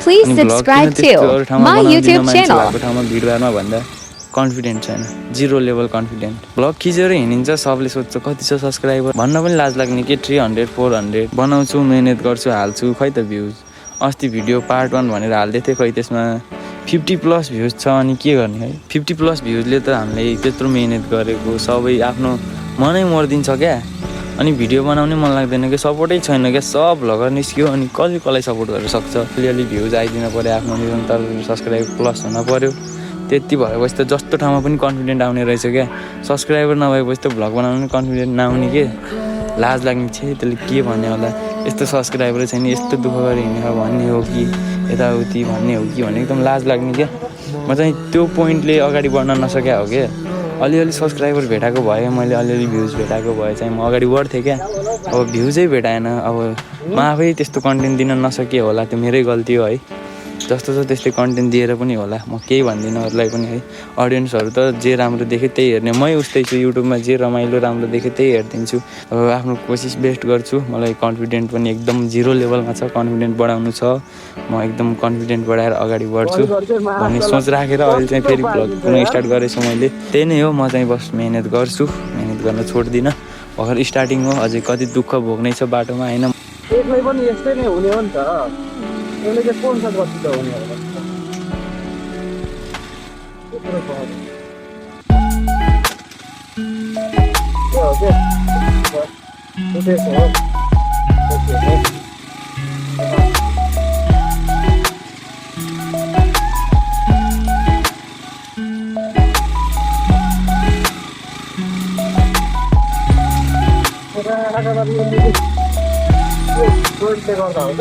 Please subscribe to my YouTube channel. भएको ठाउँमा भिडभाडमा भन्दा कन्फिडेन्ट छैन, जिरो लेभल कन्फिडेन्ट। ब्लग खिचेर हिँडिन्छ, सबले सोध्छ कति छ सब्सक्राइबर, भन्न पनि लाज लाग्ने के 300 400 बनाउँछु, मेहनत गर्छु, हाल्छु, खै त भ्युज। अस्ति भिडियो पार्ट 1 भनेर हाल्दै थिएँ, खै त्यसमा 50+ भ्युज छ, अनि के गर्ने है। 50+ भ्युजले त हामीले त्यत्रो मेहनत गरेको सबै आफ्नो मनै मरिदिन्छ क्या। अनि भिडियो बनाउने मन लाग्दैन कि, सपोर्टै छैन क्या, सब भ्लगर निस्क्यो, अनि कसलाई सपोर्ट गर्न सक्छ। अलिअलि भ्युज आइदिन पऱ्यो, आफ्नो निरन्तर सब्सक्राइब प्लस हुन पऱ्यो, त्यति भएपछि त जस्तो ठाउँमा पनि कन्फिडेन्ट आउने रहेछ क्या। सब्सक्राइबर नभएपछि त भ्लग बनाउनु कन्फिडेन्ट नआउने के, लाज लाग्ने छ। त्यसले के भन्ने होला, यस्तो सब्सक्राइबरै छैन, यस्तो दुःख गरी हिँडेर भन्ने हो कि यताउति भन्ने हो कि भन्ने एकदम लाज लाग्ने क्या। म चाहिँ त्यो पोइन्टले अगाडि बढ्न नसक्या हो क्या। अलिअलि सब्सक्राइबर भेटाएको भए, मैले अलिअलि भ्युज भेटाएको भए चाहिँ म अगाडि बढ्थेँ क्या। अब भ्युजै भेटाएन, अब म आफै त्यस्तो कन्टेन्ट दिन नसके होला, त्यो मेरै गल्ती हो है। जस्तो छ त्यस्तै कन्टेन्ट दिएर पनि होला, म केही भन्दिनँ अरूलाई पनि है। अडियन्सहरू त जे राम्रो देखेँ त्यही हेर्ने, मै उस्तै छु। युट्युबमा जे रमाइलो राम्रो देखेँ त्यही हेरिदिन्छु। अब आफ्नो कोसिस बेस्ट गर्छु। मलाई कन्फिडेन्ट पनि एकदम जिरो लेभलमा छ, कन्फिडेन्ट बढाउनु छ। म एकदम कन्फिडेन्ट बढाएर अगाडि बढ्छु भन्ने सोच राखेर अहिले चाहिँ फेरि भ्लग पुनः स्टार्ट गरेछु मैले। त्यही नै हो, म चाहिँ बस मेहनत गर्छु, मेहनत गर्न छोड्दिनँ। भर्खर स्टार्टिङ हो, अझै कति दुःख भोग्नै छ बाटोमा होइन। एकलाई पनि यस्तै नै हुने हो नि त, यसले चाहिँ कोन सा कति त हुने होला। गर्दा हुन्छ